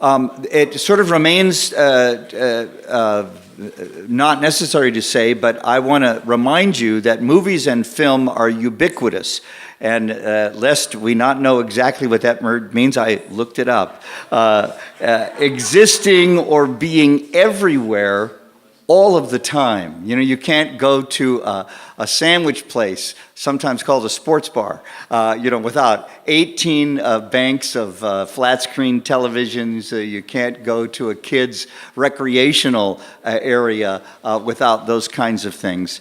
It sort of remains not necessary to say, but I want to remind you that movies and film are ubiquitous. And lest we not know exactly what that word means, I looked it up. Existing or being everywhere all of the time. You know, you can't go to a sandwich place, sometimes called a sports bar, without 18 banks of flat screen televisions. You can't go to a kid's recreational area without those kinds of things.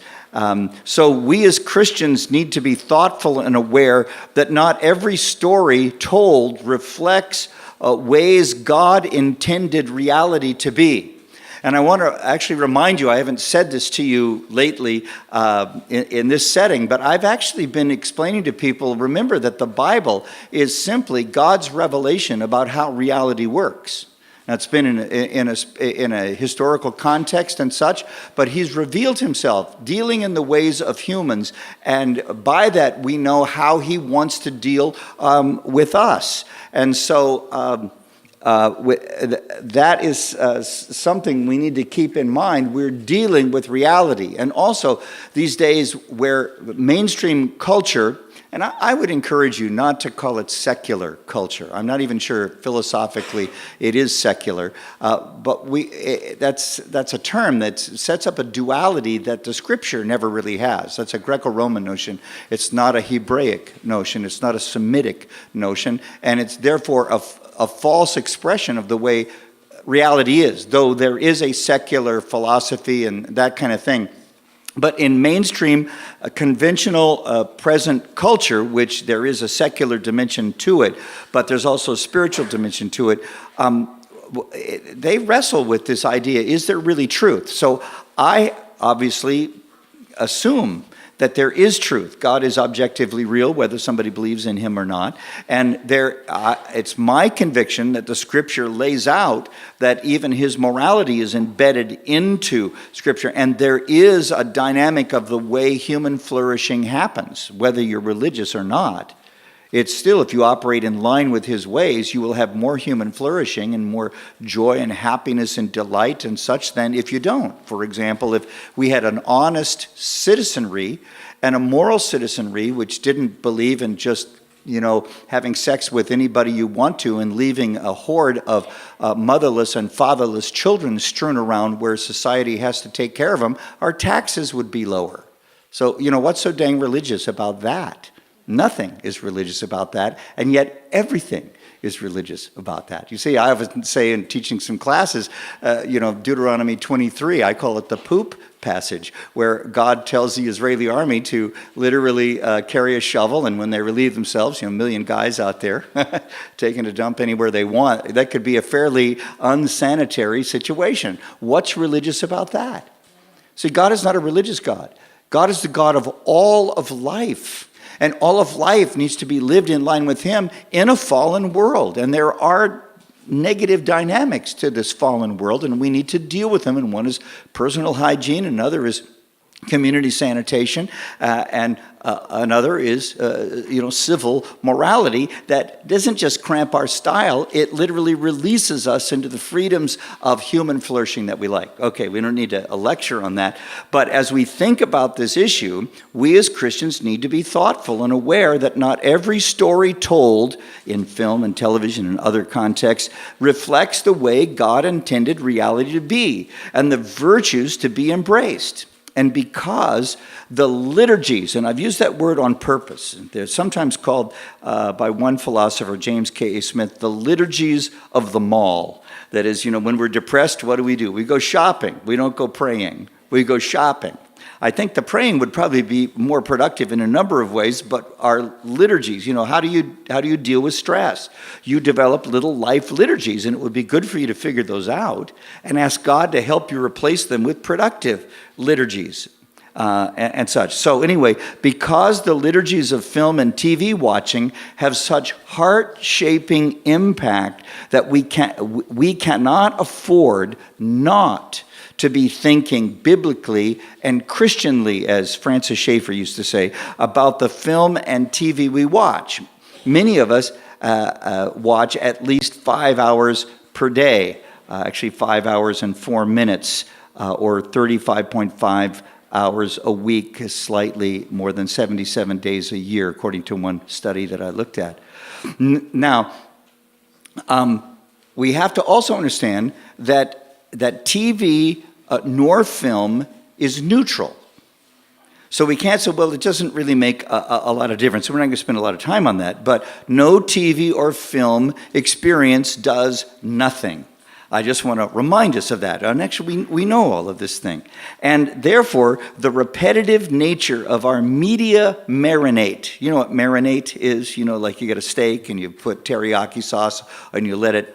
So we as Christians need to be thoughtful and aware that not every story told reflects ways God intended reality to be. And I want to actually remind you, I haven't said this to you lately in this setting, but I've actually been explaining to people, remember that the Bible is simply God's revelation about how reality works. Now, it's been in a historical context and such, but he's revealed himself, dealing in the ways of humans, and by that we know how he wants to deal with us. And so that is something we need to keep in mind. We're dealing with reality. And also, these days where mainstream culture, and I would encourage you not to call it secular culture. I'm not even sure philosophically it is secular, but that's a term that sets up a duality that the Scripture never really has. That's a Greco-Roman notion. It's not a Hebraic notion. It's not a Semitic notion, and it's therefore a false expression of the way reality is, though there is a secular philosophy and that kind of thing. But in mainstream, conventional present culture, which there is a secular dimension to it, but there's also a spiritual dimension to it, they wrestle with this idea, is there really truth? So I obviously assume that there is truth. God is objectively real, whether somebody believes in him or not. And it's my conviction that the Scripture lays out that even his morality is embedded into Scripture. And there is a dynamic of the way human flourishing happens, whether you're religious or not. It's still, if you operate in line with his ways, you will have more human flourishing and more joy and happiness and delight and such than if you don't. For example, if we had an honest citizenry and a moral citizenry which didn't believe in just, having sex with anybody you want to and leaving a horde of motherless and fatherless children strewn around where society has to take care of them, our taxes would be lower. So, what's so dang religious about that? Nothing is religious about that, and yet everything is religious about that. You see, I often say in teaching some classes, Deuteronomy 23, I call it the poop passage, where God tells the Israeli army to literally carry a shovel, and when they relieve themselves, a million guys out there taking a dump anywhere they want, that could be a fairly unsanitary situation. What's religious about that? See, God is not a religious God. God is the God of all of life. And all of life needs to be lived in line with him in a fallen world. And there are negative dynamics to this fallen world, and we need to deal with them. And one is personal hygiene, another is community sanitation, and another is, civil morality that doesn't just cramp our style, it literally releases us into the freedoms of human flourishing that we like. Okay, we don't need a lecture on that, but as we think about this issue, we as Christians need to be thoughtful and aware that not every story told in film and television and other contexts reflects the way God intended reality to be and the virtues to be embraced. And because the liturgies, and I've used that word on purpose, they're sometimes called by one philosopher, James K. A. Smith, the liturgies of the mall. That is, when we're depressed, what do? We go shopping. We don't go praying. We go shopping. I think the praying would probably be more productive in a number of ways, but our liturgies, how do you deal with stress? You develop little life liturgies, and it would be good for you to figure those out and ask God to help you replace them with productive liturgies and such. So anyway, because the liturgies of film and TV watching have such heart-shaping impact that we cannot afford not to be thinking biblically and Christianly, as Francis Schaeffer used to say, about the film and TV we watch. Many of us watch at least 5 hours per day, actually 5 hours and 4 minutes, or 35.5 hours a week, slightly more than 77 days a year, according to one study that I looked at. Now, we have to also understand that TV nor film is neutral. So we can't say, well, it doesn't really make a lot of difference. We're not going to spend a lot of time on that. But no TV or film experience does nothing. I just want to remind us of that. And actually, we know all of this thing. And therefore, the repetitive nature of our media marinate. You know what marinate is? You know, like you get a steak and you put teriyaki sauce and you let it,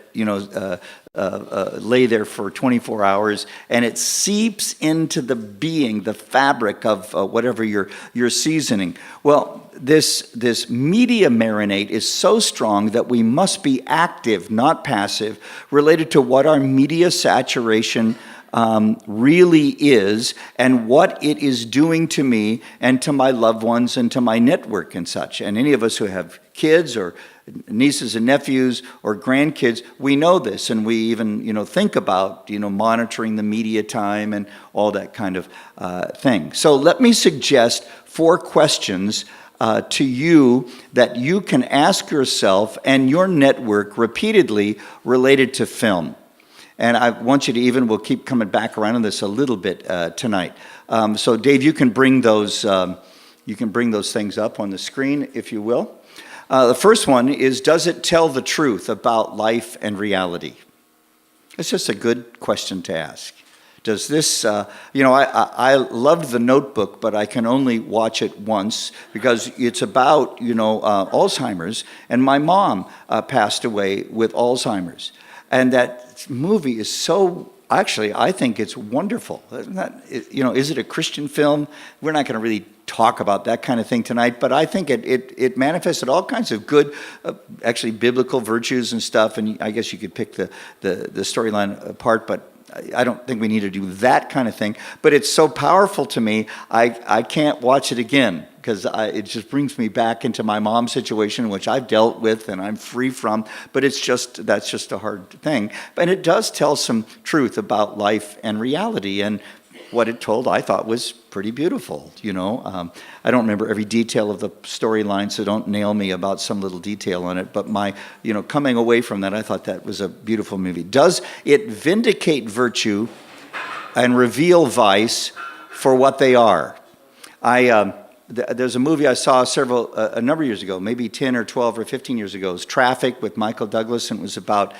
lay there for 24 hours, and it seeps into the being, the fabric of whatever you're seasoning. Well, this media marinate is so strong that we must be active, not passive, related to what our media saturation really is and what it is doing to me and to my loved ones and to my network and such. And any of us who have kids or nieces and nephews or grandkids, we know this, and we even think about monitoring the media time and all that kind of thing. So let me suggest 4 questions to you that you can ask yourself and your network repeatedly related to film. And I want you to we'll keep coming back around on this a little bit tonight. So Dave, you can bring those things up on the screen, if you will. The first one is, does it tell the truth about life and reality? It's just a good question to ask. Does this, I loved The Notebook, but I can only watch it once because it's about, Alzheimer's, and my mom passed away with Alzheimer's. And that movie is so, actually, I think it's wonderful. Is it a Christian film? We're not going to really talk about that kind of thing tonight, but I think it manifested all kinds of good, actually biblical virtues and stuff, and I guess you could pick the storyline apart, but I don't think we need to do that kind of thing. But it's so powerful to me, I can't watch it again, because it just brings me back into my mom's situation, which I've dealt with and I'm free from, but that's just a hard thing. But it does tell some truth about life and reality, and what it told, I thought, was pretty beautiful. I don't remember every detail of the storyline, so don't nail me about some little detail on it. But my, coming away from that, I thought that was a beautiful movie. Does it vindicate virtue and reveal vice for what they are? There's a movie I saw a number of years ago, maybe 10 or 12 or 15 years ago. It was Traffic with Michael Douglas, and it was about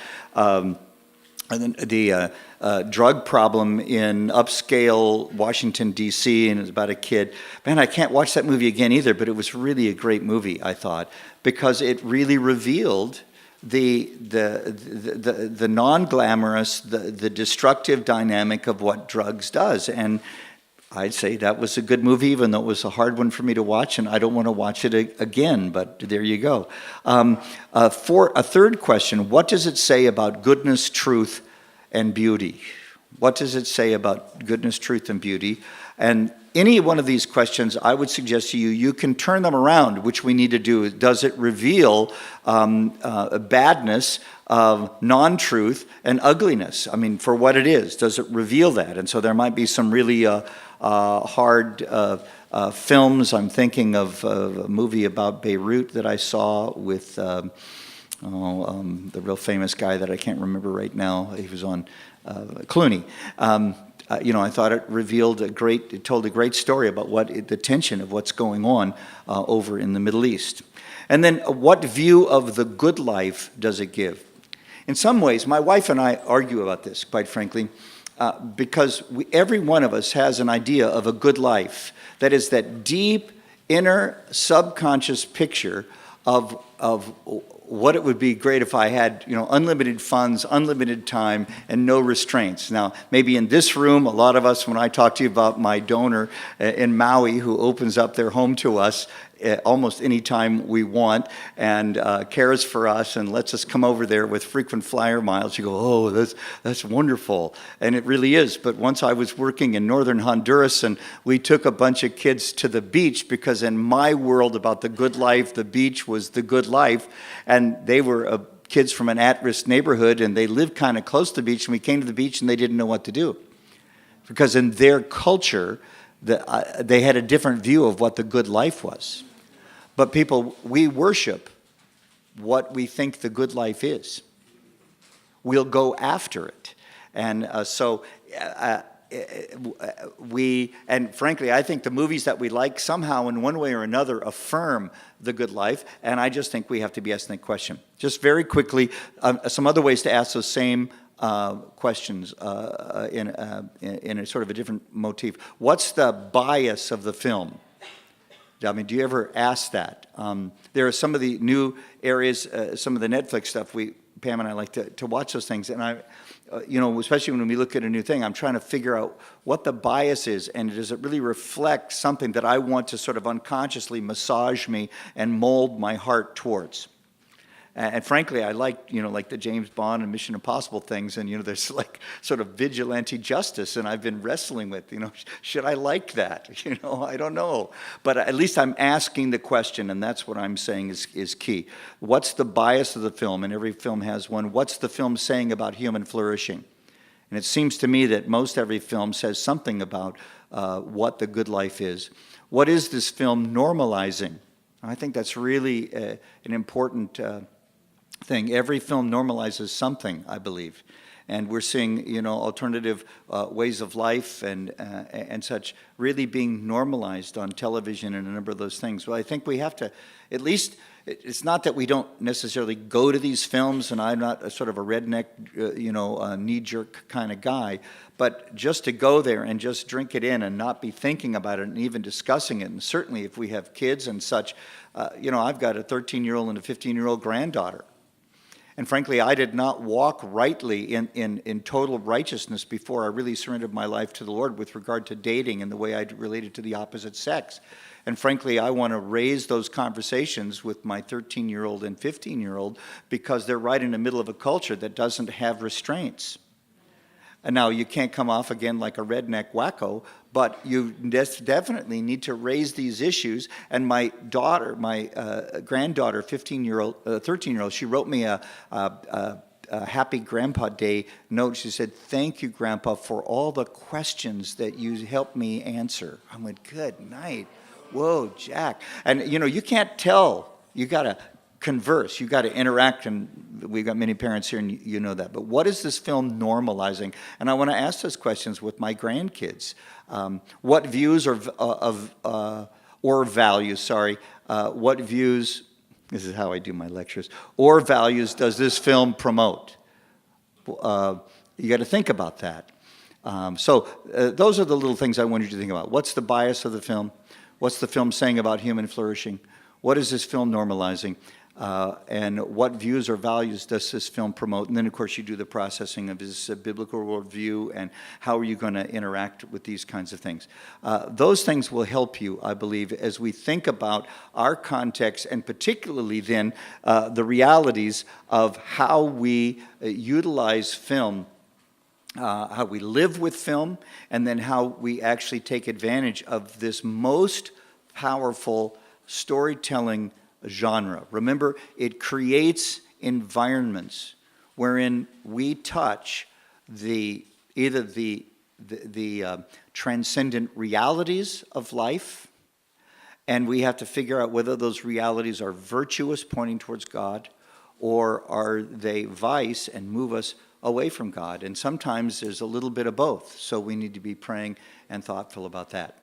the drug problem in upscale Washington, D.C., and it was about a kid. Man, I can't watch that movie again either, but it was really a great movie, I thought, because it really revealed the non-glamorous, the destructive dynamic of what drugs does. And I'd say that was a good movie, even though it was a hard one for me to watch, and I don't want to watch it again, but there you go. For a third question, what does it say about goodness, truth, and beauty? What does it say about goodness, truth, and beauty? And any one of these questions, I would suggest to you, you can turn them around, which we need to do. Does it reveal badness, non-truth, and ugliness? I mean, for what it is, does it reveal that? And so there might be some really hard films. I'm thinking of a movie about Beirut that I saw with the real famous guy that I can't remember right now. He was on Clooney. I thought it told a great story about the tension of what's going on over in the Middle East. And then what view of the good life does it give? In some ways, my wife and I argue about this, quite frankly, because every one of us has an idea of a good life. That is that deep, inner, subconscious picture of what it would be great if I had, unlimited funds, unlimited time, and no restraints. Now, maybe in this room, a lot of us, when I talk to you about my donor in Maui who opens up their home to us almost any time we want and cares for us and lets us come over there with frequent flyer miles, you go, oh, that's wonderful. And it really is. But once I was working in northern Honduras, and we took a bunch of kids to the beach, because in my world about the good life, the beach was the good life. And they were kids from an at-risk neighborhood, and they lived kind of close to the beach, and we came to the beach and they didn't know what to do. Because in their culture, they had a different view of what the good life was. But people, we worship what we think the good life is. We'll go after it. And and frankly, I think the movies that we like somehow in one way or another affirm the good life, and I just think we have to be asking that question. Just very quickly, some other ways to ask those same questions in a sort of a different motif. What's the bias of the film? I mean, do you ever ask that? There are some of the new areas, some of the Netflix stuff, Pam and I like to watch those things, and especially when we look at a new thing, I'm trying to figure out what the bias is, and does it really reflect something that I want to sort of unconsciously massage me and mold my heart towards. And frankly, I like the James Bond and Mission Impossible things, and there's like sort of vigilante justice, and I've been wrestling with, should I like that? I don't know. But at least I'm asking the question, and that's what I'm saying is key. What's the bias of the film? And every film has one. What's the film saying about human flourishing? And it seems to me that most every film says something about what the good life is. What is this film normalizing? I think that's really an important thing. Every film normalizes something, I believe, and we're seeing alternative ways of life and such really being normalized on television and a number of those things. Well, I think we have to at least. It's not that we don't necessarily go to these films, and I'm not a sort of a redneck, knee-jerk kind of guy, but just to go there and just drink it in and not be thinking about it and even discussing it. And certainly if we have kids and such, I've got a 13-year-old and a 15-year-old granddaughter. And frankly, I did not walk rightly in total righteousness before I really surrendered my life to the Lord with regard to dating and the way I related to the opposite sex. And frankly, I want to raise those conversations with my 13-year-old and 15-year-old because they're right in the middle of a culture that doesn't have restraints. And now, you can't come off again like a redneck wacko, but you definitely need to raise these issues. And my daughter, my granddaughter, 13-year-old, she wrote me a Happy Grandpa Day note. She said, "Thank you, Grandpa, for all the questions that you helped me answer." I went, "Good night." Whoa, Jack. And, you can't tell. You got to converse. You got to interact, and we've got many parents here, and you know that. But what is this film normalizing? And I want to ask those questions with my grandkids. What views or values, what views, this is how I do my lectures, or values does this film promote? You got to think about that. So those are the little things I want you to think about. What's the bias of the film? What's the film saying about human flourishing? What is this film normalizing? And what views or values does this film promote? And then, of course, you do the processing of this biblical worldview and how are you going to interact with these kinds of things. Those things will help you, I believe, as we think about our context and particularly then the realities of how we utilize film, how we live with film, and then how we actually take advantage of this most powerful storytelling genre. Remember, it creates environments wherein we touch either the transcendent realities of life, and we have to figure out whether those realities are virtuous, pointing towards God, or are they vice and move us away from God. And sometimes there's a little bit of both, so we need to be praying and thoughtful about that.